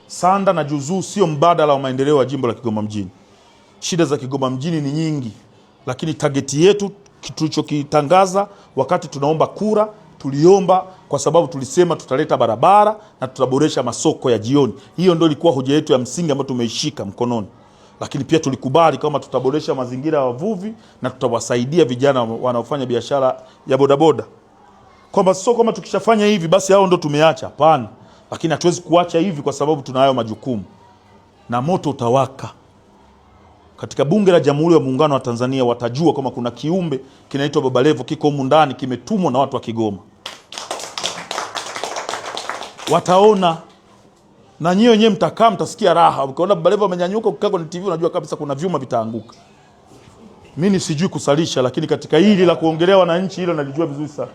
Sanda na Juzuu sio mbadala wa maendeleo ya jimbo la Kigoma mjini. Shida za Kigoma mjini ni nyingi, lakini targeti yetu tulichokitangaza wakati tunaomba kura, tuliomba kwa sababu tulisema tutaleta barabara na tutaboresha masoko ya jioni. Hiyo ndio ilikuwa hoja yetu ya msingi ambayo tumeishika mkononi. Lakini pia tulikubali kama tutaboresha mazingira ya wavuvi na tutawasaidia vijana wanaofanya biashara ya bodaboda. Kwamba sio kama tukishafanya hivi basi hao ndio tumeacha, hapana. Lakini hatuwezi kuacha hivi kwa sababu tunayo majukumu. Na moto utawaka. Katika Bunge la Jamhuri ya Muungano wa Tanzania watajua kama kuna kiumbe kinaitwa Baba Levo kiko humu ndani, kimetumwa na watu wa Kigoma. Wataona na nyinyi wenyewe mtakaa mtasikia raha. Ukiona Baba Levo amenyanyuka ukikaa kwenye TV unajua kabisa kuna vyuma vitaanguka. Mimi sijui kusalisha, lakini katika hili la kuongelea wananchi hilo nalijua vizuri sana.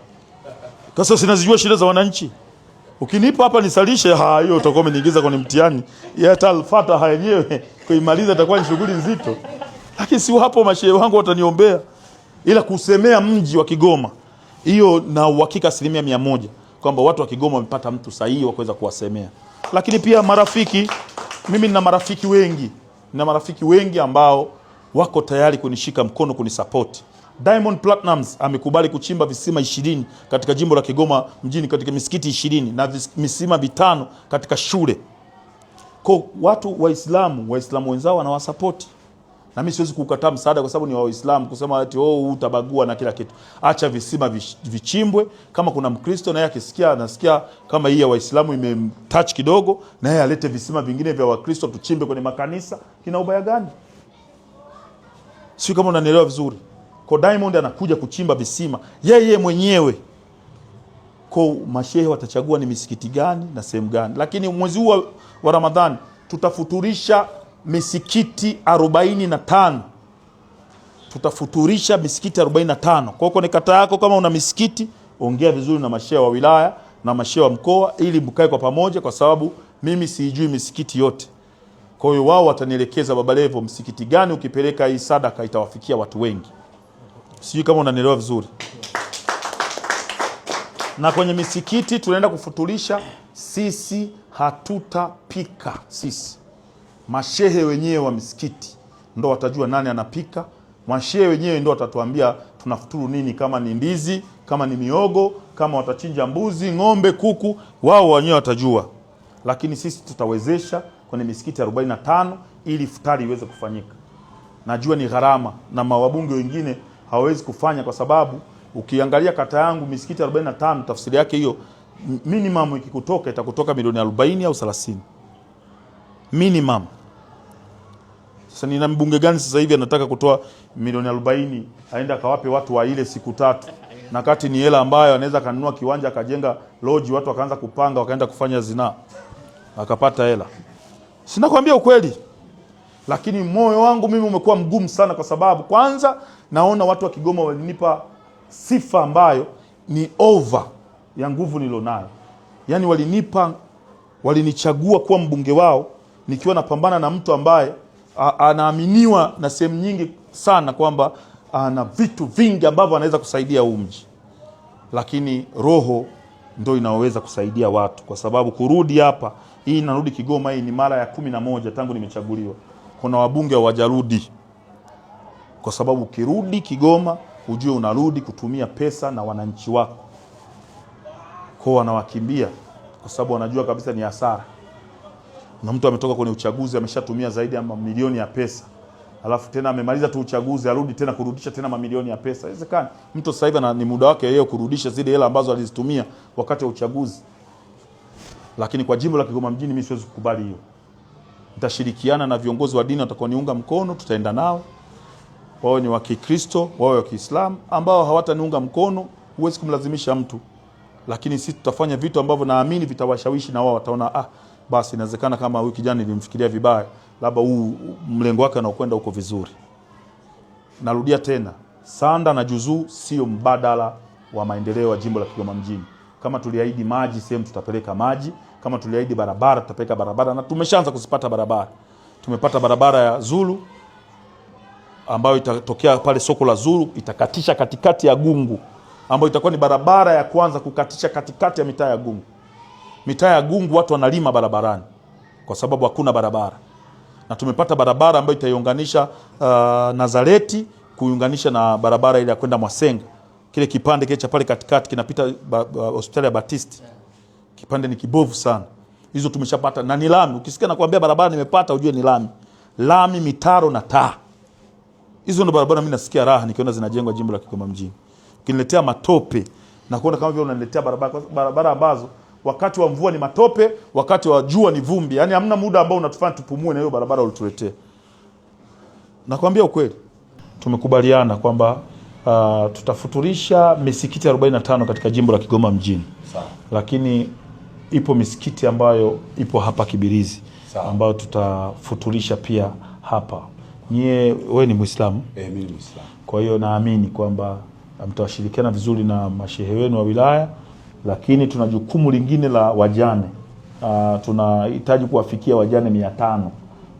Sasa sinazijua shida za wananchi. Ukinipa hapa nisalishe, hiyo utakuwa umeniingiza kwenye mtihani. Hata al-Fatiha yenyewe kuimaliza itakuwa ni shughuli nzito. Lakini si hapo mashehe wangu wataniombea. Ila kusemea mji wa Kigoma, hiyo na uhakika 100% kwamba watu wa Kigoma wamepata mtu sahihi wa kuweza kuwasemea. Lakini pia marafiki, mimi nina marafiki wengi. Nina marafiki wengi ambao wako tayari kunishika mkono kunisupport. Diamond Platnumz amekubali kuchimba visima 20 katika jimbo la Kigoma mjini katika misikiti 20 na visima 5 katika shule. Kwa watu Waislamu wenzao wanawasupport. Na mimi siwezi kukataa msaada kwa sababu ni wa Waislamu kusema ati utabagua na kila kitu. Acha visima vichimbwe, kama kuna Mkristo naye akisikia anasikia kama hii ya Waislamu imemtouch kidogo, na yeye alete visima vingine vya Wakristo tuchimbe kwenye makanisa. Kina ubaya gani? Sio kama unanielewa vizuri. Kwa Diamond anakuja kuchimba visima yeye mwenyewe. Kwa mashehe watachagua ni misikiti gani na sehemu gani. Lakini mwezi huu wa Ramadhani tutafuturisha misikiti 45. Tutafuturisha misikiti 45. Kwa hiyo kata yako kama una misikiti, ongea vizuri na mashehe wa wilaya na mashehe wa mkoa ili mkae kwa pamoja, kwa sababu mimi siijui misikiti yote. Kwa hiyo wao watanielekeza Baba Levo msikiti gani ukipeleka hii sadaka itawafikia watu wengi. Sijui kama unanielewa vizuri. Na kwenye misikiti tunaenda kufutulisha, sisi hatutapika sisi. Mashehe wenyewe wa misikiti ndo watajua nani anapika. Mashehe wenyewe ndo watatuambia tunafuturu nini, kama ni ndizi, kama ni miogo, kama watachinja mbuzi, ng'ombe, kuku, wao wenyewe watajua. Lakini sisi tutawezesha kwenye misikiti 45 ili futari iweze kufanyika. Najua ni gharama na mawabunge wengine hawezi kufanya, kwa sababu ukiangalia kata yangu misikiti 45, tafsiri yake hiyo minimum ikikutoka itakutoka milioni 40 au 30 minimum. Sasa nina mbunge gani sasa hivi anataka kutoa milioni 40 aenda kawape watu wa ile siku 3, na kati ni hela ambayo anaweza kanunua kiwanja akajenga lodge, watu wakaanza kupanga wakaenda kufanya zinaa akapata hela. Sina kuambia ukweli. Lakini moyo wangu mimi umekuwa mgumu sana, kwa sababu kwanza naona watu wa Kigoma walinipa sifa ambayo ni over ya nguvu nilonayo. Yaani walinichagua kuwa mbunge wao nikiwa napambana na mtu ambaye anaaminiwa na sehemu nyingi sana kwamba ana vitu vingi ambavyo anaweza kusaidia huu mji. Lakini roho ndio inaweza kusaidia watu, kwa sababu kurudi hapa, hii narudi Kigoma, hii ni mara ya 11 tangu nimechaguliwa. Kuna wabunge hawajarudi. Kwa sababu ukirudi Kigoma ujue unarudi kutumia pesa na wananchi wako. Kwa wanawakimbia kwa sababu wanajua kabisa ni hasara. Na mtu ametoka kwenye uchaguzi ameshatumia zaidi ya mamilioni ya pesa, alafu tena amemaliza tu uchaguzi arudi tena kurudisha tena mamilioni ya pesa. Inawezekana mtu sasa hivi ni muda wake yeye kurudisha zile hela ambazo alizitumia wakati wa uchaguzi. Lakini kwa jimbo la Kigoma mjini mimi siwezi kukubali hiyo. Nitashirikiana na viongozi wa dini watakaoniunga mkono, tutaenda nao. Wao ni wa Kikristo, wao wa Kiislamu, ambao hawataniunga mkono, huwezi kumlazimisha mtu. Lakini sisi tutafanya vitu ambavyo naamini vitawashawishi, na wao wataona basi inawezekana kama huyu kijana nilimfikiria vibaya, labda huu mlengo wake anaokwenda huko vizuri. Narudia tena, Sanda na Juzuu sio mbadala wa maendeleo ya jimbo la Kigoma mjini. Kama tuliahidi maji sehemu tutapeleka maji, kama tuliahidi barabara tutapeleka barabara, na tumeshaanza kuzipata barabara. Tumepata barabara ya Zulu ambayo itatokea pale soko la Zulu, itakatisha katikati ya Gungu, ambayo itakuwa ni barabara ya kwanza kukatisha katikati ya mitaa ya Gungu. Mitaa ya Gungu watu wanalima barabarani. kwa sababu hakuna barabara, na tumepata barabara ambayo itaiunganisha Nazareti kuiunganisha na barabara ile ya kwenda Mwasenga. Kile kipande kile cha pale katikati kinapita hospitali ya Baptist. Kipande ni kibovu sana. Hizo tumeshapata na ni lami. Ukisikia nakwambia barabara nimepata, ujue ni lami. Lami, mitaro na taa. Hizo ndo barabara mimi nasikia raha nikiona zinajengwa jimbo la Kigoma mjini. Ukiniletea matope na kuona kama vile unaniletea barabara ambazo wakati wa mvua ni matope, wakati wa jua ni vumbi. Yaani hamna muda ambao unatufanya tupumue na hiyo barabara ulituletea. Nakwambia ukweli. Tumekubaliana kwamba tutafuturisha misikiti 45 katika jimbo la Kigoma mjini. Sawa. Lakini ipo misikiti ambayo ipo hapa Kibirizi. Sawa. Ambayo tutafuturisha pia hapa. Wewe ni Muislamu? Mimi ni Muislamu. Kwa hiyo naamini kwamba mtawashirikiana vizuri na mashehe wenu wa wilaya, lakini tuna jukumu lingine la wajane. Tunahitaji kuwafikia wajane 500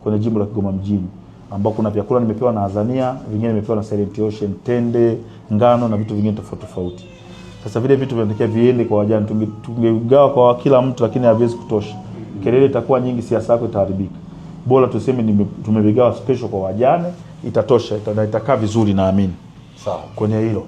kwenye jimbo la Kigoma mjini, ambao kuna vyakula nimepewa na Azania, vingine nimepewa na Silent Ocean, tende, ngano na vitu vingine tofauti tofauti. Sasa vile vitu vinatakiwa viende kwa wajane, tungegawa kwa kila mtu, lakini haviwezi kutosha. Kelele itakuwa nyingi, siasa yako itaharibika. Bora tuseme tumevigawa special kwa wajane, itatosha, itakaa vizuri naamini. Sawa. Kwenye hilo